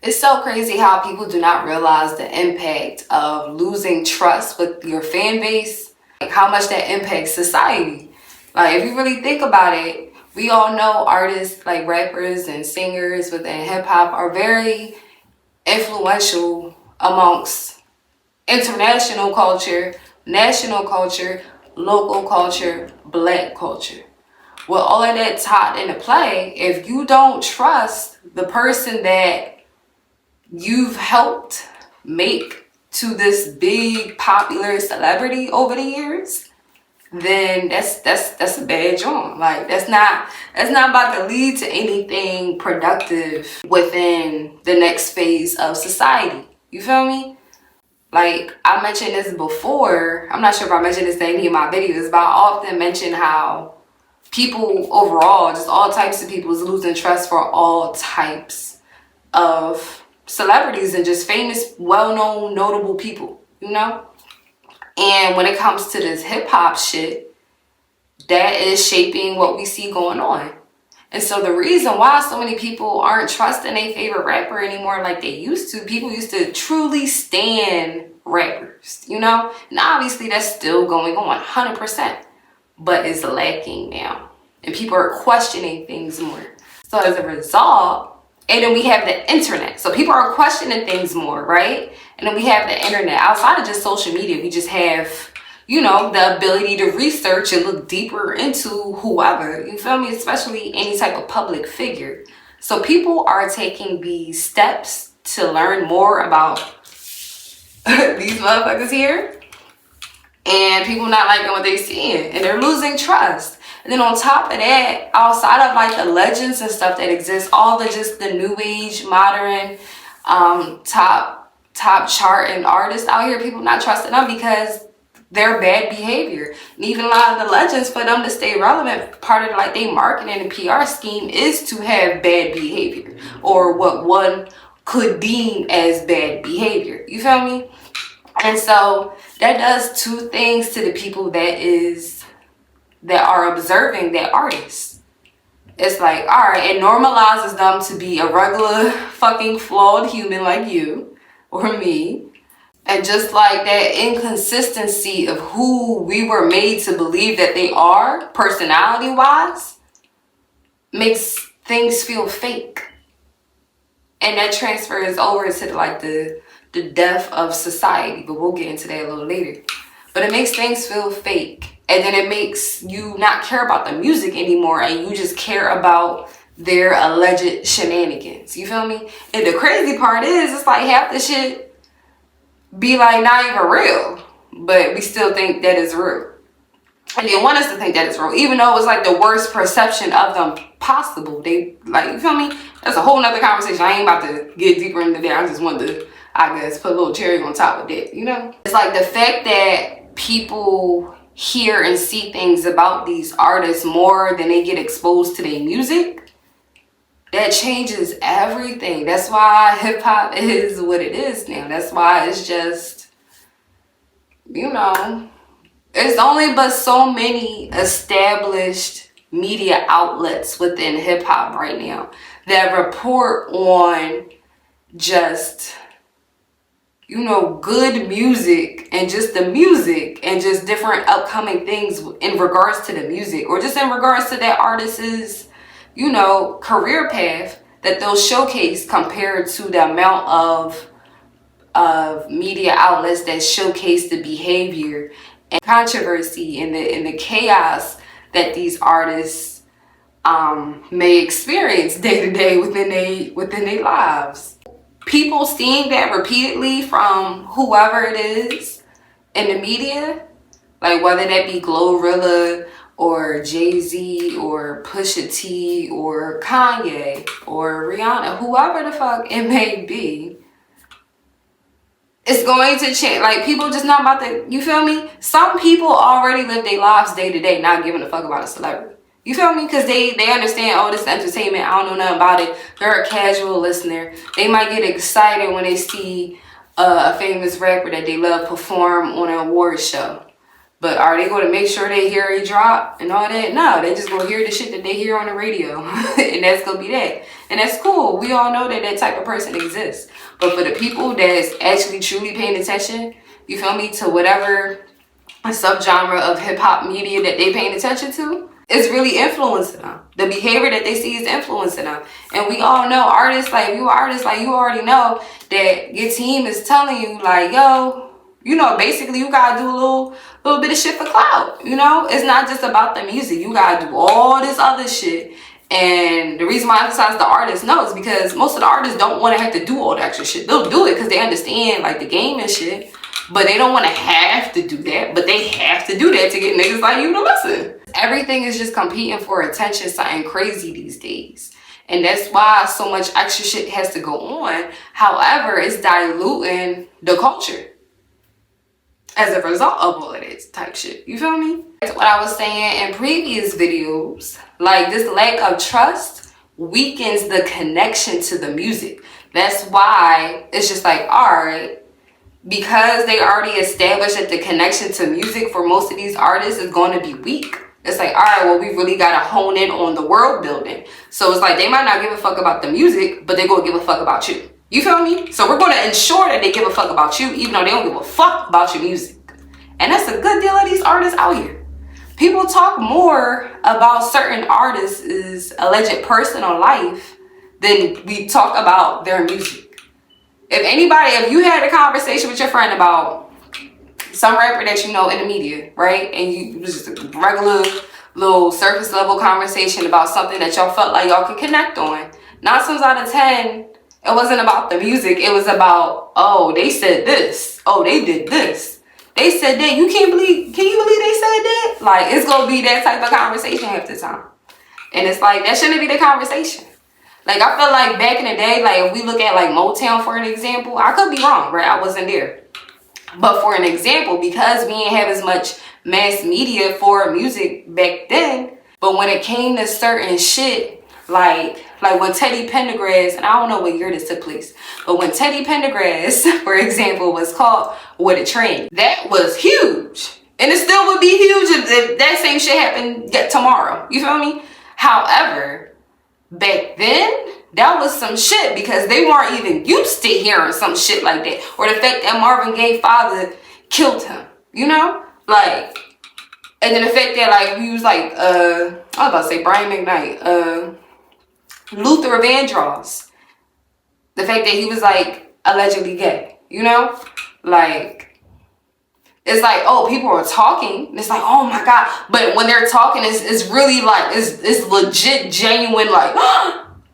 It's so crazy how people do not realize the impact of losing trust with your fan base, like how much that impacts society. Like if you really think about it, we all know artists like rappers and singers within hip hop are very influential amongst international culture, national culture, local culture, black culture. With all of that tied into play, if you don't trust the person that you've helped make to this big popular celebrity over the years, then that's a bad joint. Like that's not about to lead to anything productive within the next phase of society. You feel me? Like I mentioned this before. I'm not sure if I mentioned this in any of my videos, but I often mention how people overall, just all types of people, is losing trust for all types of celebrities and just famous, well-known, notable people, you know? And when it comes to this hip-hop shit, that is shaping what we see going on. And so the reason why so many people aren't trusting their favorite rapper anymore like they used to, people used to truly stan rappers, you know? And obviously that's still going on 100%, but it's lacking now. And people are questioning things more. So as a result, and then we have the internet. So people are questioning things more, right? And then we have the internet. Outside of just social media, we just have, you know, the ability to research and look deeper into whoever, you feel me? Especially any type of public figure. So people are taking these steps to learn more about these motherfuckers here. And people not liking what they're seeing. And they're losing trust. And then on top of that, outside of like the legends and stuff that exist, all the just the new age, modern, top charting artists out here, people not trusting them because they're bad behavior. And even a lot of the legends, for them to stay relevant, part of like their marketing and PR scheme is to have bad behavior, or what one could deem as bad behavior. You feel me? And so that does two things to the people that are observing that artist. It's like, all right, it normalizes them to be a regular fucking flawed human like you or me. And just like that inconsistency of who we were made to believe that they are, personality wise, makes things feel fake. And that transfers over to like the death of society, but we'll get into that a little later. But it makes things feel fake. And then it makes you not care about the music anymore, and you just care about their alleged shenanigans. You feel me? And the crazy part is, it's like half the shit be like not even real, but we still think that is real. And they want us to think that it's real, even though it's like the worst perception of them possible. They like, you feel me? That's a whole nother conversation. I ain't about to get deeper into that. I just wanted to, I guess, put a little cherry on top of that, you know? It's like the fact that people hear and see things about these artists more than they get exposed to their music, that changes everything. That's why hip-hop is what it is now. That's why it's just, you know, there's only but so many established media outlets within hip-hop right now that report on just, you know, good music and just the music and just different upcoming things in regards to the music, or just in regards to that artist's, you know, career path that they'll showcase compared to the amount of media outlets that showcase the behavior and controversy and the chaos that these artists may experience day to day within their lives. People seeing that repeatedly from whoever it is in the media, like whether that be Glorilla or Jay-Z or Pusha T or Kanye or Rihanna, whoever the fuck it may be, it's going to change. Like, people just not about to, you feel me? Some people already live their lives day to day not giving a fuck about a celebrity. You feel me? Because they understand, oh, this is entertainment. I don't know nothing about it. They're a casual listener. They might get excited when they see a famous rapper that they love perform on an award show. But are they going to make sure they hear a drop and all that? No, they just going to hear the shit that they hear on the radio. And that's going to be that. And that's cool. We all know that that type of person exists. But for the people that's actually truly paying attention, you feel me, to whatever subgenre of hip-hop media that they paying attention to, it's really influencing them. The behavior that they see is influencing them. And we all know artists, like you artists, like you already know that your team is telling you like, yo, you know, basically you gotta do a little bit of shit for clout. You know, it's not just about the music. You gotta do all this other shit. And the reason why I emphasize the artists is because most of the artists don't want to have to do all the extra shit. They'll do it because they understand like the game and shit, but they don't want to have to do that. But they have to do that to get niggas like you to listen. Everything is just competing for attention, something crazy these days. And that's why so much extra shit has to go on. However, it's diluting the culture as a result of all of this type shit. You feel me? That's what I was saying in previous videos. Like, this lack of trust weakens the connection to the music. That's why it's just like, alright, because they already established that the connection to music for most of these artists is going to be weak. It's like, alright, well, we really got to hone in on the world building. So it's like, they might not give a fuck about the music, but they're going to give a fuck about you. You feel me? So we're going to ensure that they give a fuck about you, even though they don't give a fuck about your music. And that's a good deal of these artists out here. People talk more about certain artists' alleged personal life than we talk about their music. If you had a conversation with your friend about some rapper that you know in the media, right? And it was just a regular little surface level conversation about something that y'all felt like y'all could connect on. 9 times out of 10, it wasn't about the music. It was about, oh, they said this. Oh, they did this. They said that. Can you believe they said that? Like, it's going to be that type of conversation half the time. And it's like, that shouldn't be the conversation. Like, I feel like back in the day, like, if we look at, like, Motown for an example, I could be wrong, right? I wasn't there. But for an example, because we didn't have as much mass media for music back then, but when it came to certain shit, like when Teddy Pendergrass, and I don't know what year this took place, but when Teddy Pendergrass, for example, was caught with a train, that was huge. And it still would be huge if that same shit happened tomorrow. You feel me? However, back then, that was some shit because they weren't even used to hearing some shit like that. Or the fact that Marvin Gaye's father killed him, you know? Like, and then the fact that, like, we was like, I was about to say Brian McKnight, Luther Vandross. The fact that he was, like, allegedly gay, you know? Like, it's like, oh, people are talking. And it's like, oh my God. But when they're talking, it's really like, it's legit, genuine, like,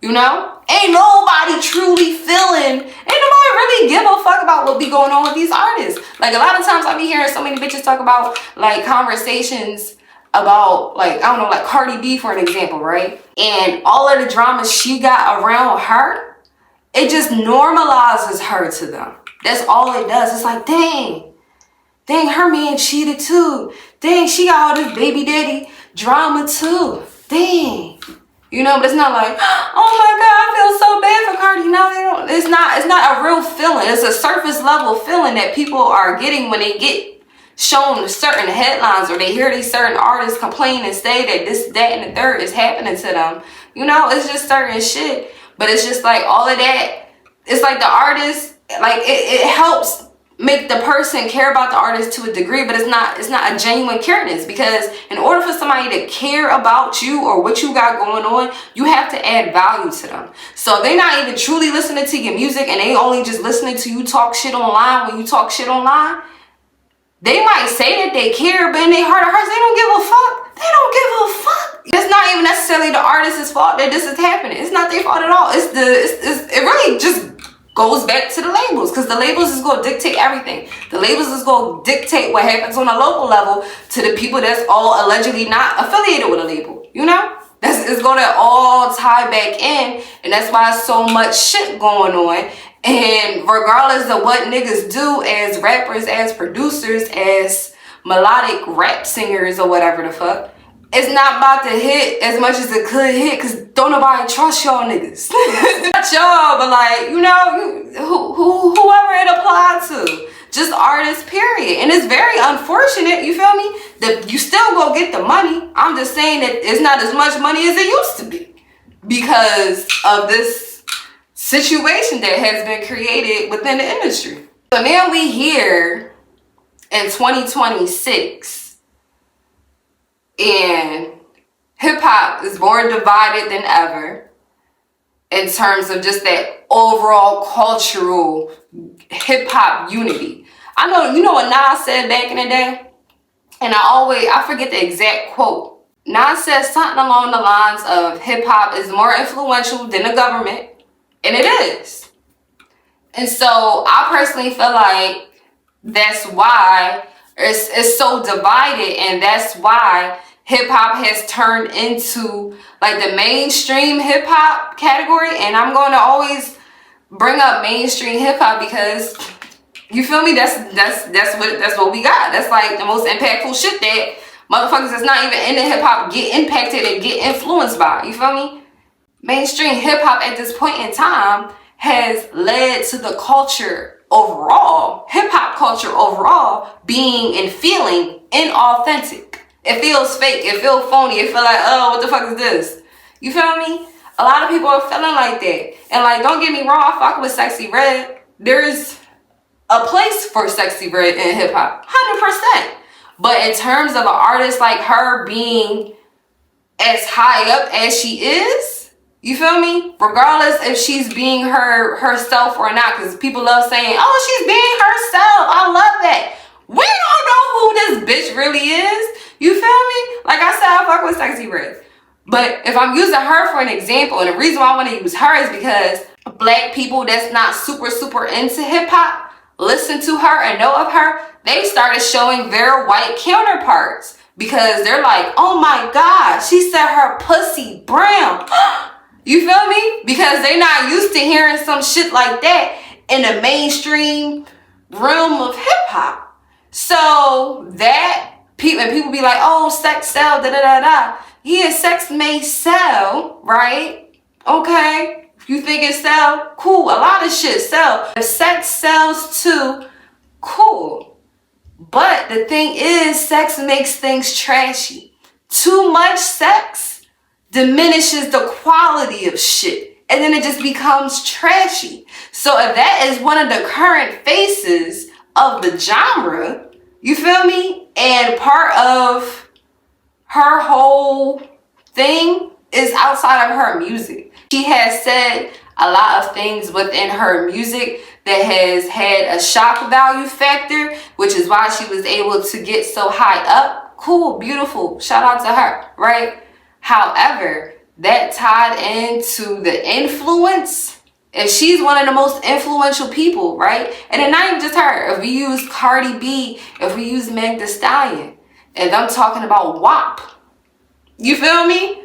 you know? Ain't nobody truly feeling, ain't nobody really give a fuck about what be going on with these artists. Like, a lot of times I be hearing so many bitches talk about, like, conversations about, like, I don't know, like Cardi B for an example, right? And all of the drama she got around her, it just normalizes her to them. That's all it does. It's like, dang, her man cheated too. Dang, she got all this baby daddy drama too. Dang. You know, but it's not like, oh my God, I feel so bad for Cardi. No, they don't. It's not a real feeling. It's a surface level feeling that people are getting when they get shown certain headlines or they hear these certain artists complain and say that this, that, and the third is happening to them. You know, it's just certain shit. But it's just like all of that. It's like the artist, like it helps make the person care about the artist to a degree, but it's not a genuine careness, because in order for somebody to care about you or what you got going on, you have to add value to them. So they're not even truly listening to your music and they only just listening to you talk shit online when you talk shit online. They might say that they care, but in their heart of hearts, they don't give a fuck. They don't give a fuck. It's not even necessarily the artist's fault that this is happening. It's not their fault at all. It really just goes back to the labels, because the labels is going to dictate everything. The labels is going to dictate what happens on a local level to the people that's all allegedly not affiliated with a label, you know? It's going to all tie back in, and that's why so much shit going on. And regardless of what niggas do as rappers, as producers, as melodic rap singers or whatever the fuck, it's not about to hit as much as it could hit, because don't nobody trust y'all niggas. Not y'all, but like, you know, whoever it applied to. Just artists, period. And it's very unfortunate, you feel me, that you still go get the money. I'm just saying that it's not as much money as it used to be. because of this situation that has been created within the industry. So now we here in 2026 and hip-hop is more divided than ever in terms of just that overall cultural hip-hop unity. I know, you know what Nas said back in the day? And I forget the exact quote. Nas said something along the lines of hip-hop is more influential than the government. And it is. And so I personally feel like that's why it's so divided, and that's why hip-hop has turned into like the mainstream hip-hop category. And I'm going to always bring up mainstream hip-hop because, you feel me, that's what we got. That's like the most impactful shit that motherfuckers that's not even into hip-hop get impacted and get influenced by. You feel me? Mainstream hip-hop at this point in time has led to the culture overall, hip-hop culture overall, being and feeling inauthentic. It feels fake. It feels phony. It feels like, oh, what the fuck is this? You feel me? A lot of people are feeling like that. And like, don't get me wrong, I fuck with Sexy Red. There's a place for Sexy Red in hip-hop, 100%. But in terms of an artist like her being as high up as she is, you feel me? Regardless if she's being herself or not, because people love saying, oh, she's being herself. I love that. We don't know who this bitch really is. You feel me? Like I said, I fuck with Sexy Red. But if I'm using her for an example, and the reason why I want to use her is because black people that's not super into hip-hop listen to her and know of her. They started showing their white counterparts because they're like, oh my God, she said her pussy brown. You feel me? Because they're not used to hearing some shit like that in the mainstream realm of hip-hop. So that people be like, oh, sex sell, da-da-da-da. Yeah, sex may sell, right? Okay. If you think it sell, cool. A lot of shit sell. If sex sells too, cool. But the thing is, sex makes things trashy. Too much sex diminishes the quality of shit, and then it just becomes trashy. So if that is one of the current faces of the genre, you feel me? And part of her whole thing is outside of her music. She has said a lot of things within her music that has had a shock value factor, which is why she was able to get so high up. Cool, beautiful, shout out to her, right? However, that tied into the influence. If she's one of the most influential people, right? And then not even just her. If we use Cardi B, if we use Meg Thee Stallion, and I'm talking about WAP. You feel me?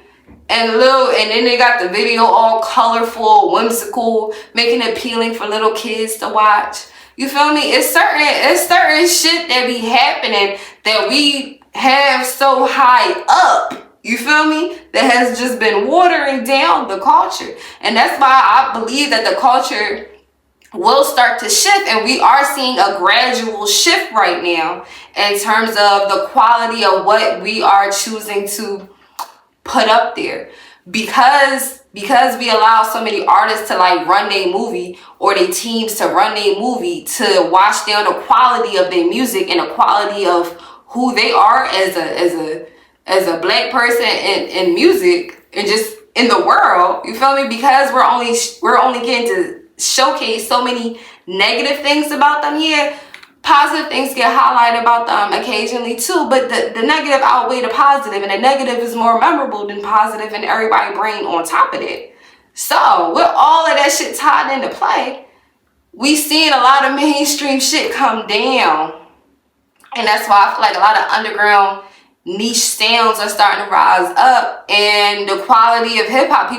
And then they got the video all colorful, whimsical, making it appealing for little kids to watch. You feel me? It's certain shit that be happening that we have so high up. You feel me? That has just been watering down the culture. And that's why I believe that the culture will start to shift, and we are seeing a gradual shift right now in terms of the quality of what we are choosing to put up there. Because we allow so many artists to like run their movie, or their teams to run their movie, to wash down the quality of their music and the quality of who they are as a black person in music and just in the world. You feel me? Because we're only getting to showcase so many negative things about them. Yeah, positive things get highlighted about them occasionally too, but the negative outweigh the positive, and the negative is more memorable than positive in everybody's brain on top of it. So with all of that shit tied into play, we seeing a lot of mainstream shit come down. And that's why I feel like a lot of underground niche sounds are starting to rise up, and the quality of hip-hop,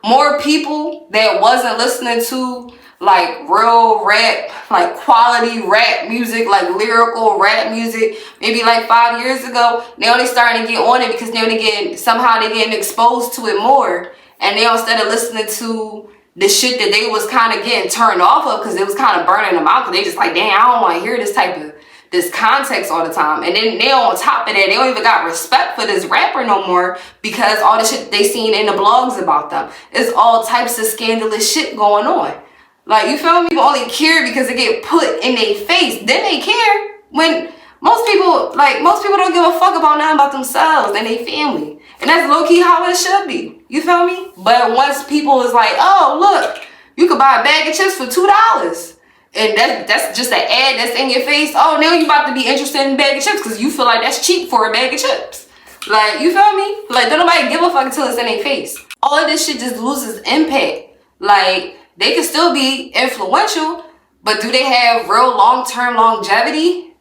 more people that wasn't listening to like real rap, like quality rap music, like lyrical rap music, maybe like 5 years ago, now they starting to get on it because now they're getting exposed to it more. And now instead of listening to the shit that they was kind of getting turned off of because it was kind of burning them out, because they just like, damn, I don't want to hear this type of this context all the time. And then they on top of that, they don't even got respect for this rapper no more because all the shit they seen in the blogs about them. It's all types of scandalous shit going on. Like, you feel me? People only care because they get put in their face. Then they care when most people don't give a fuck about nothing about themselves and their family. And that's low-key how it should be. You feel me? But once people is like, oh, look, you could buy a bag of chips for $2. And that's just an ad that's in your face. Oh, now you about to be interested in a bag of chips because you feel like that's cheap for a bag of chips. Like, you feel me? Like, don't nobody give a fuck until it's in their face. All of this shit just loses impact. Like, they can still be influential, but do they have real long-term longevity?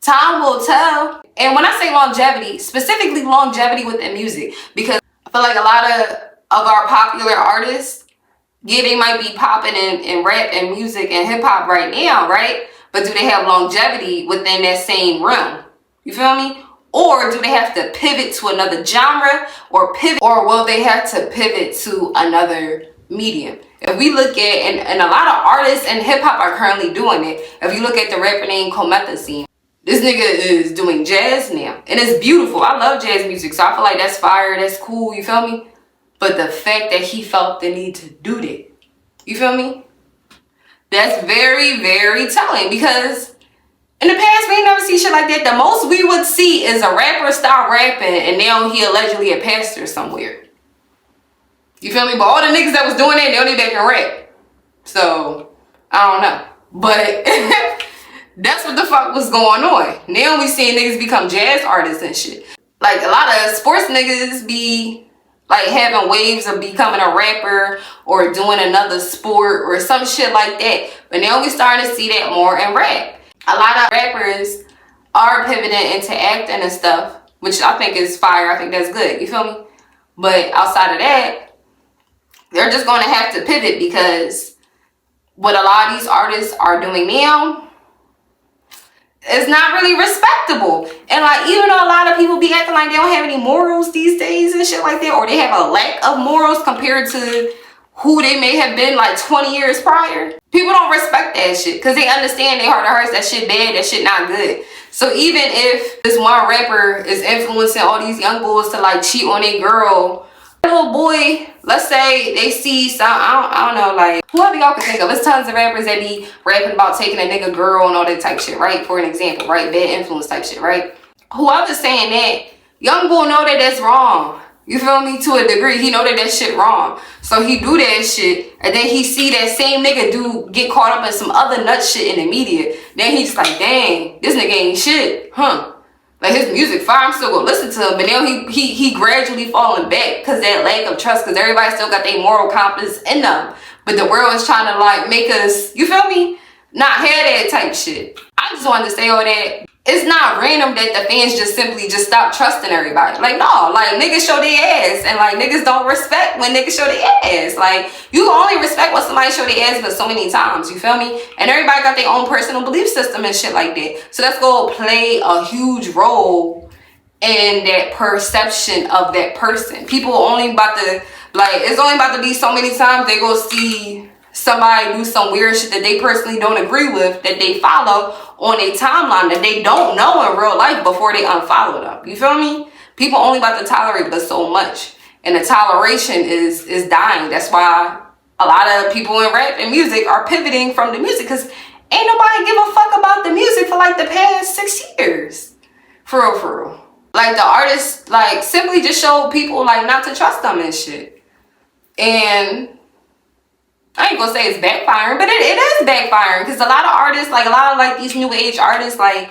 Time will tell. And when I say longevity, specifically longevity within music, because I feel like a lot of our popular artists, yeah, they might be popping in rap and music and hip-hop right now, right? But do they have longevity within that same realm? You feel me? Or do they have to pivot to another genre or will they have to pivot to another medium? If we look at, and a lot of artists and hip-hop are currently doing it. If you look at the rapper named Comethazine, this nigga is doing jazz now. And it's beautiful. I love jazz music, so I feel like that's fire, that's cool, you feel me? But the fact that he felt the need to do that, you feel me? That's very, very telling, because in the past, we ain't never see shit like that. The most we would see is a rapper stop rapping and now he allegedly a pastor somewhere. You feel me? But all the niggas that was doing that, they only back and rap. So, I don't know. But that's what the fuck was going on. Now we seeing niggas become jazz artists and shit. Like, a lot of sports niggas be like having waves of becoming a rapper or doing another sport or some shit like that. But now we starting to see that more in rap. A lot of rappers are pivoting into acting and stuff, which I think is fire. I think that's good. You feel me? But outside of that, they're just going to have to pivot, because what a lot of these artists are doing now is not really respectable. And like, even though a lot of people be acting like they don't have any morals these days and shit like that, or they have a lack of morals compared to who they may have been like 20 years prior, people don't respect that shit because they understand they heart to hearts that shit bad, that shit not good. So even if this one rapper is influencing all these young boys to like cheat on a girl, little boy, let's say they see some, I don't know, like whoever y'all can think of. There's tons of rappers that be rapping about taking a nigga girl and all that type shit, right? For an example, right? Bad influence type shit, right? Whoever's saying that, young boy know that that's wrong. You feel me? To a degree, he know that that shit wrong. So he do that shit, and then he see that same nigga get caught up in some other nut shit in the media. Then he's like, dang, this nigga ain't shit, huh? Like, his music fire, I'm still gonna listen to him. But now he gradually falling back because that lack of trust, because everybody still got their moral compass in them. But the world is trying to like make us, you feel me, not have that type shit. I just wanted to say all that. It's not random that the fans just simply just stop trusting everybody. Like, no, like, niggas show their ass. And, like, niggas don't respect when niggas show their ass. Like, you can only respect when somebody show their ass but so many times, you feel me? And everybody got their own personal belief system and shit like that. So that's gonna play a huge role in that perception of that person. People only about to, like, it's only about to be so many times they go see somebody do some weird shit that they personally don't agree with, that they follow on a timeline that they don't know in real life before they unfollow them. You feel me? People only about to tolerate but so much. And the toleration is dying. That's why a lot of people in rap and music are pivoting from the music, because ain't nobody give a fuck about the music for like the past 6 years. For real, for real. Like, the artists, like, simply just showed people, like, not to trust them and shit. And I ain't gonna say it's backfiring, but it is backfiring, because a lot of artists, like a lot of like these new age artists, like,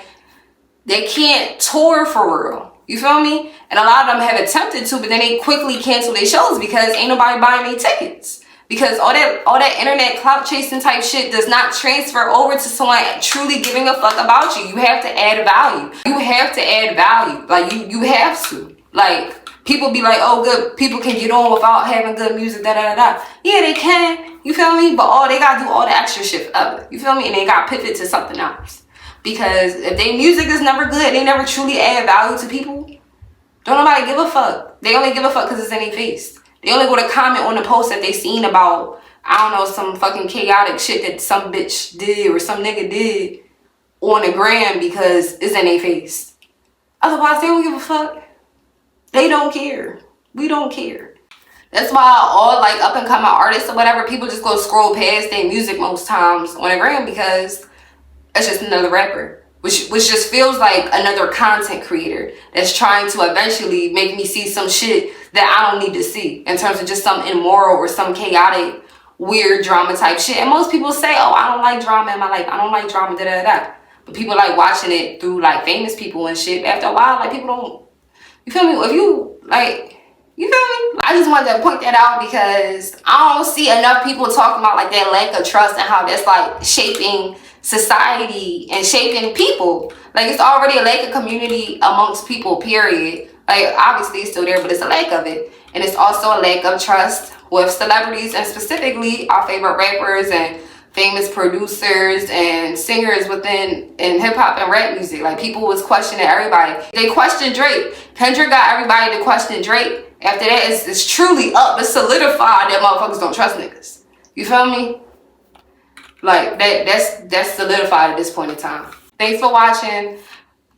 they can't tour for real. You feel me? And a lot of them have attempted to, but then they quickly cancel their shows because ain't nobody buying their tickets. Because all that internet clout chasing type shit does not transfer over to someone truly giving a fuck about you. You have to add value. You have to add value. Like, you have to. Like, people be like, oh, good, people can get on without having good music, da-da-da-da. Yeah, they can, you feel me? But they gotta do all the extra shit for other, you feel me? And they gotta pivot to something else. Because if their music is never good, they never truly add value to people, don't nobody give a fuck. They only give a fuck because it's in their face. They only go to comment on the post that they seen about, I don't know, some fucking chaotic shit that some bitch did or some nigga did. on the gram because it's in their face. Otherwise, they don't give a fuck. They don't care. We don't care. That's why all like up and coming artists or whatever, people just go scroll past their music most times on the gram because it's just another rapper. Which just feels like another content creator that's trying to eventually make me see some shit that I don't need to see in terms of just some immoral or some chaotic, weird drama type shit. And most people say, oh, I don't like drama in my life. I don't like drama, da da da. But people like watching it through like famous people and shit. After a while, like people don't, you feel me? If you like, you feel me? I just wanted to point that out because I don't see enough people talking about like that lack of trust and how that's like shaping society and shaping people. Like it's already a lack of community amongst people, period. Like obviously it's still there, but it's a lack of it. And it's also a lack of trust with celebrities and specifically our favorite rappers and famous producers and singers within hip-hop and rap music. Like people was questioning everybody. They questioned Drake. Kendrick got everybody to question Drake. After that, it's truly up. It's solidified that motherfuckers don't trust niggas. You feel me? Like that's solidified at this point in time. Thanks for watching.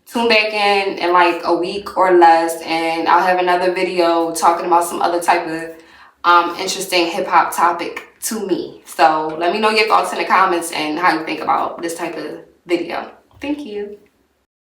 Tune back in like a week or less, and I'll have another video talking about some other type of interesting hip-hop topic to me. So let me know your thoughts in the comments and how you think about this type of video. Thank you.